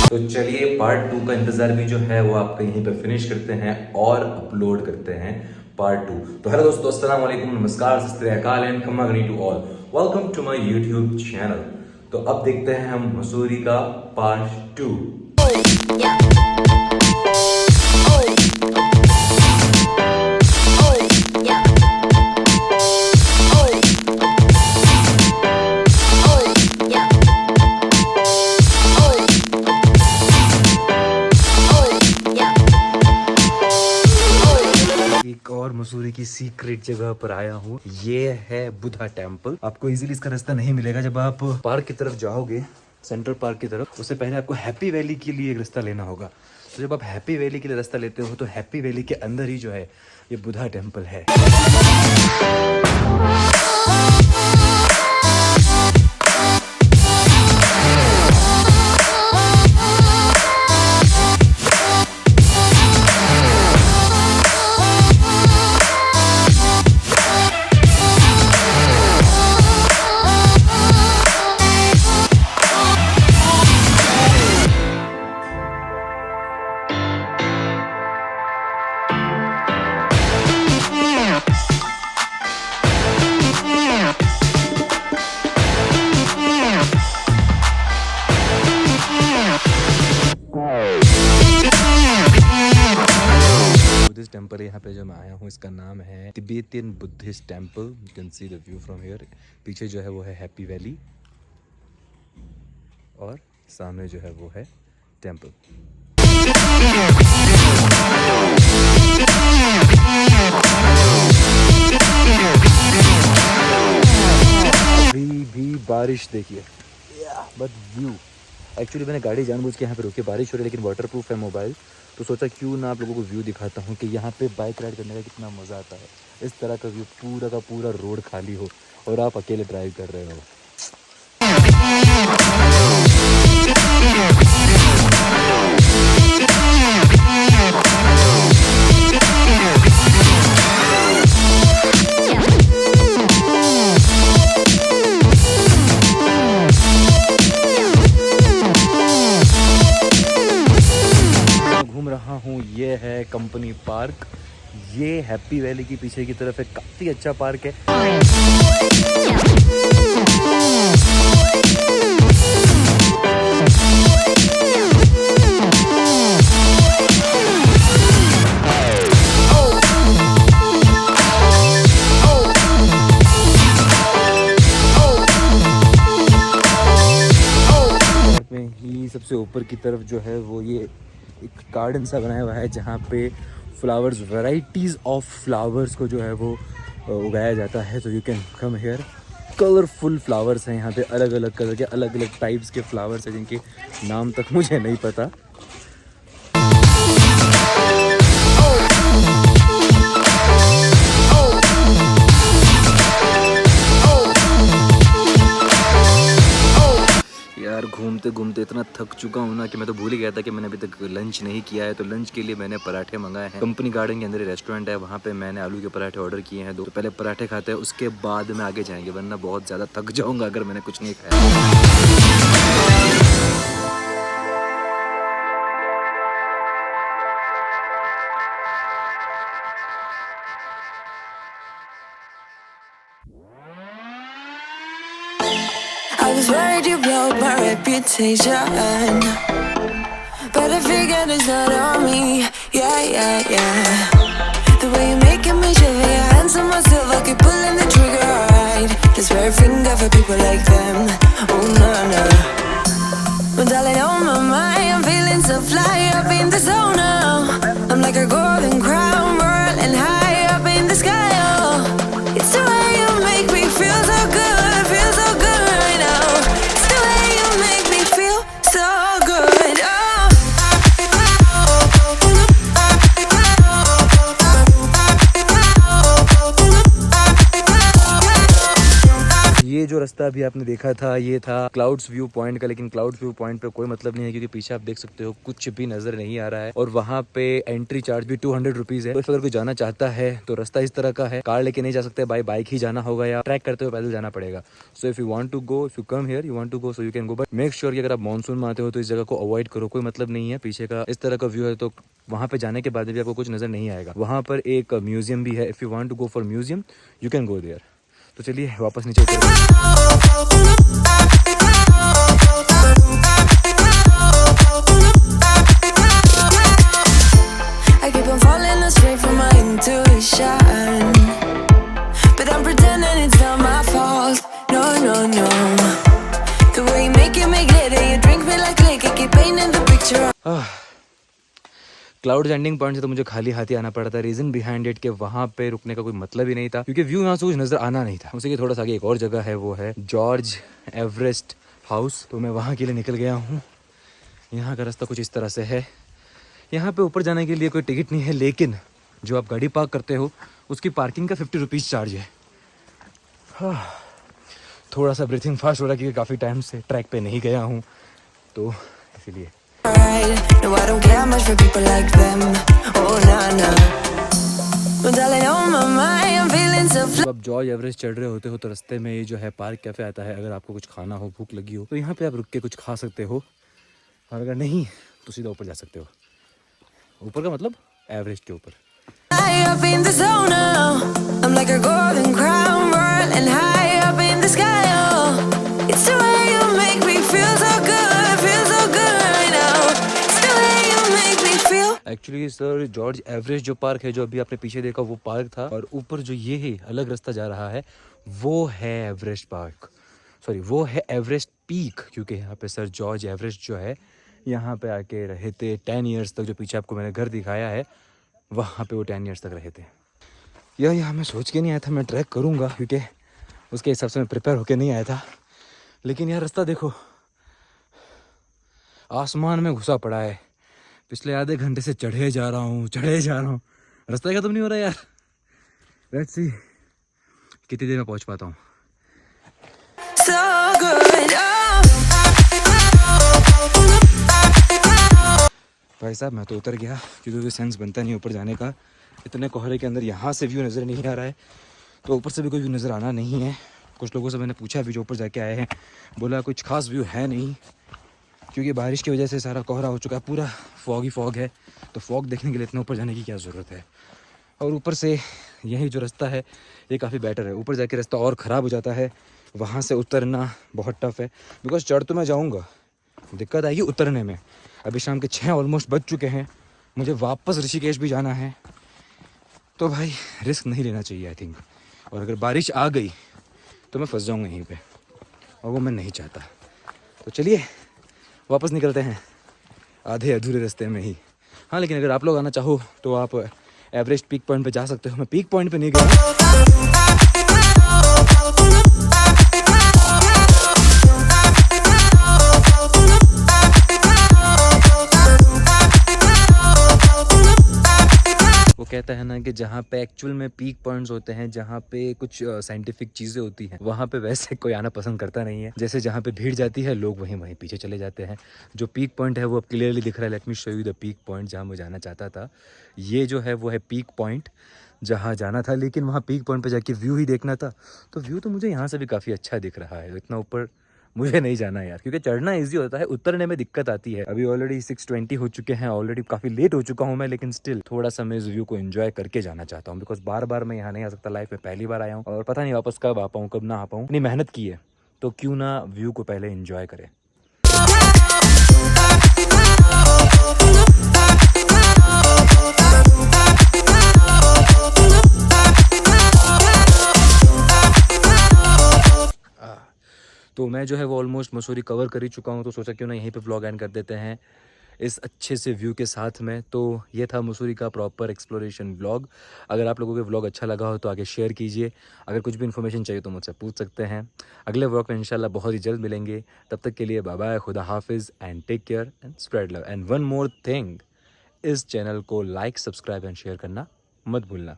तो चलिए पार्ट 2 का इंतजार भी जो है वो आपका यहीं पे फिनिश करते हैं और अपलोड करते हैं पार्ट 2। तो हेलो दोस्तों, अस्सलाम वालेकुम, नमस्कार, सत Shri Akal and Khamma Ghani to all. Welcome to my YouTube channel. तो अब देखते हैं हम मसूरी का पार्ट 2। एक और मसूरी की सीक्रेट जगह पर आया हूँ। ये है बुद्धा टेम्पल। आपको इजीली इसका रास्ता नहीं मिलेगा। जब आप पार्क की तरफ जाओगे, सेंट्रल पार्क की तरफ, उससे पहले आपको हैप्पी वैली के लिए एक रास्ता लेना होगा। तो जब आप हैप्पी वैली के लिए रास्ता लेते हो तो हैप्पी वैली के अंदर ही जो है ये बुद्धा टेम्पल है। बुद्धिस्ट टेम्पल यहाँ पे जो मैं आया हूँ, इसका नाम है Tibetan Buddhist temple. You can see the view from here. पीछे जो है वो है हैप्पी वैली और सामने जो है वो है टेम्पल। अभी भी बारिश देखिए, बट व्यू एक्चुअली मैंने गाड़ी जानबूझ के यहाँ पे रोकी। बारिश हो रही है लेकिन वाटरप्रूफ है मोबाइल, तो सोचा क्यों ना आप लोगों को व्यू दिखाता हूँ कि यहाँ पे बाइक राइड करने का कितना मज़ा आता है। इस तरह का व्यू, पूरा का पूरा रोड खाली हो और आप अकेले ड्राइव कर रहे हो। रहा हूँ ये है कंपनी पार्क। ये हैप्पी वैली की पीछे की तरफ है, काफी अच्छा पार्क है। में ही सबसे ऊपर की तरफ जो है वो ये एक गार्डन सा बनाया हुआ है जहाँ पे फ्लावर्स, वैराइटीज़ ऑफ फ्लावर्स को जो है वो उगाया जाता है। तो you can come here. Colourful flowers हैं यहाँ पे, अलग अलग कलर के, अलग अलग टाइप्स के फ्लावर्स हैं जिनके नाम तक मुझे नहीं पता। यार घूमते घूमते इतना थक चुका हूँ ना कि मैं तो भूल ही गया था कि मैंने अभी तक लंच नहीं किया है। तो लंच के लिए मैंने पराठे मंगाए हैं। कंपनी गार्डन के अंदर रेस्टोरेंट है, वहाँ पे मैंने आलू के पराठे ऑर्डर किए हैं। तो पहले पराठे खाते हैं, उसके बाद में आगे जाएंगे, वरना बहुत ज़्यादा थक जाऊँगा अगर मैंने कुछ नहीं खाया। I was worried you blow up my reputation, but I figured it's not on me. Yeah. The way you're making me shiver, your hands on myself, I keep pulling the trigger, alright. This very finger for people like them. Oh no. Well, darling, on my mind, I'm feeling so fly up in the zone now. I'm like a golden crown, whirling high up in the sky. Oh, it's the way you make me feel so good. ये जो रास्ता अभी आपने देखा था ये था clouds view point का, लेकिन क्लाउड्स व्यू पॉइंट पे कोई मतलब नहीं है क्योंकि पीछे आप देख सकते हो कुछ भी नजर नहीं आ रहा है और वहाँ पे एंट्री चार्ज भी 200 रुपीज है। तो अगर कोई जाना चाहता है तो रास्ता इस तरह का है, कार लेके नहीं जा सकते, बाई बाइक ही जाना होगा या ट्रैक करते हुए पैदल जाना पड़ेगा। So if you want to go, if you come here, you want to go, so you can go, but make sure कि अगर आप मानसून में आते हो तो इस जगह को अवॉइड करो। कोई मतलब नहीं है, पीछे का इस तरह का व्यू है तो वहाँ पे जाने के बाद भी आपको कुछ नजर नहीं आएगा। वहाँ पर एक म्यूजियम भी है, if you want to go for museum you can go there. तो चलिए वापस नीचे उतरते हैं। I keep on falling astray from my intuition, but I'm pretending it's not my fault. No, no, no. The way you make glitter, you drink me like liquor, keep painting the picture. Cloud ending point से तो मुझे खाली हाथी आना पड़ा था। Reason behind it कि वहाँ पे रुकने का कोई मतलब ही नहीं था क्योंकि व्यू यहाँ से कुछ नजर आना नहीं था। उसी के थोड़ा सा आगे एक और जगह है, वो है जॉर्ज एवरेस्ट हाउस। तो मैं वहाँ के लिए निकल गया हूँ। यहाँ का रास्ता कुछ इस तरह से है। यहाँ पे ऊपर जाने के लिए कोई टिकट नहीं है, लेकिन जो आप गाड़ी पार्क करते हो उसकी पार्किंग का 50 रुपीज़ चार्ज है। थोड़ा सा ब्रीथिंग फास्ट हो रहा है क्योंकि काफ़ी टाइम से ट्रैक पे नहीं गया हूँ तो इसीलिए। No, I don't care much for people like them. Oh, nah, nah. But darling, on my mind, I'm feeling so जब आप जॉर्ज एवरेस्ट चढ़ रहे होते हो तो रास्ते में ये जो है पार्क कैफे आता है। अगर आपको कुछ खाना हो, भूख लगी हो तो यहाँ पे आप रुक के कुछ खा सकते हो, और अगर नहीं तो सीधा ऊपर जा सकते हो। ऊपर का मतलब एवरेस्ट के ऊपर। high up in the zone now. I'm like a golden crown, whirling high up in the sky. Oh, it's the way you make me feel so good, feel so good right now. It's the way you make me feel. Actually sir George Everest जो park है, जो अभी आपने पीछे देखा वो park था, और ऊपर जो ये है अलग रास्ता जा रहा है वो है एवरेस्ट पार्क, सॉरी वो है एवरेस्ट पीक। क्योंकि यहाँ पे सर जॉर्ज एवरेस्ट जो है यहाँ पे आके रहे थे 10 ईयर्स तक। जो पीछे आपको मैंने घर दिखाया है वहाँ पे वो 10 ईयर्स तक रहे थे। यह यहाँ मैं सोच के नहीं आया था मैं ट्रैक करूँगा, क्योंकि उसके हिसाब से मैं प्रिपेयर होके नहीं आया था। लेकिन यह रास्ता देखो आसमान में घुसा पड़ा है। पिछले आधे घंटे से चढ़े जा रहा हूँ, रास्ता खत्म नहीं हो रहा यार। लेट्स सी कितनी देर में पहुँच पाता हूँ। So good. भाई साहब मैं तो उतर गया क्योंकि कोई सेंस बनता नहीं ऊपर जाने का। इतने कोहरे के अंदर यहाँ से व्यू नज़र नहीं आ रहा है तो ऊपर से भी कोई व्यू नज़र आना नहीं है। कुछ लोगों से मैंने पूछा अभी जो ऊपर जाके आए हैं, बोला कुछ खास व्यू है नहीं क्योंकि बारिश की वजह से सारा कोहरा हो चुका है, पूरा फॉग है। तो फॉग देखने के लिए इतना ऊपर जाने की क्या ज़रूरत है। और ऊपर से यही जो रास्ता है ये काफ़ी बेटर है। ऊपर जाके रास्ता और ख़राब हो जाता है, वहाँ से उतरना बहुत टफ है। बिकॉज चढ़ तो मैं जाऊँगा, दिक्कत आएगी उतरने में। अभी शाम के 6 ऑलमोस्ट बज चुके हैं, मुझे वापस ऋषिकेश भी जाना है। तो भाई रिस्क नहीं लेना चाहिए आई थिंक। और अगर बारिश आ गई तो मैं फंस जाऊँगा यहीं पे, और वो मैं नहीं चाहता। तो चलिए वापस निकलते हैं आधे अधूरे रास्ते में ही। हाँ लेकिन अगर आप लोग आना चाहो तो आप एवरेस्ट पीक पॉइंट पे जा सकते हो। मैं पीक पॉइंट पे नहीं गया। वो कहता है ना कि जहाँ पे एक्चुअल में पीक पॉइंट्स होते हैं, जहाँ पे कुछ साइंटिफिक चीज़ें होती हैं, वहाँ पे वैसे कोई आना पसंद करता नहीं है। जैसे जहाँ पे भीड़ जाती है लोग वहीं पीछे चले जाते हैं। जो पीक पॉइंट है वो अब क्लियरली दिख रहा है। Let me show you the peak point जहाँ मैं जाना चाहता था। ये जो है वो है पीक पॉइंट जहाँ जाना था, लेकिन वहाँ पीक पॉइंट पे जाके व्यू ही देखना था। तो व्यू तो मुझे यहाँ से भी काफ़ी अच्छा दिख रहा है। इतना ऊपर मुझे नहीं जाना यार, क्योंकि चढ़ना इजी होता है, उतरने में दिक्कत आती है। अभी ऑलरेडी 6:20 हो चुके हैं, ऑलरेडी काफ़ी लेट हो चुका हूँ मैं, लेकिन स्टिल थोड़ा सा मैं इस व्यू को एंजॉय करके जाना चाहता हूँ। बिकॉज बार बार मैं यहाँ नहीं आ सकता, लाइफ में पहली बार आया हूँ और पता नहीं वापस कब आ पाऊँ कब ना आ पाऊँ। इतनी मेहनत की है तो क्यों ना व्यू को पहले एंजॉय करें। तो मैं जो है वो ऑलमोस्ट मसूरी कवर कर ही चुका हूँ, तो सोचा क्यों ना यहीं पे व्लॉग एंड कर देते हैं इस अच्छे से व्यू के साथ में। तो ये था मसूरी का प्रॉपर एक्सप्लोरेशन व्लॉग। अगर आप लोगों को व्लॉग अच्छा लगा हो तो आगे शेयर कीजिए। अगर कुछ भी इन्फॉर्मेशन चाहिए तो मुझसे पूछ सकते हैं। अगले व्लॉग में इंशाल्लाह बहुत ही जल्द मिलेंगे। तब तक के लिए बाय बाय, खुदा हाफिज़ and take care and spread love. And one more thing, इस चैनल को लाइक, सब्सक्राइब एंड शेयर करना मत भूलना।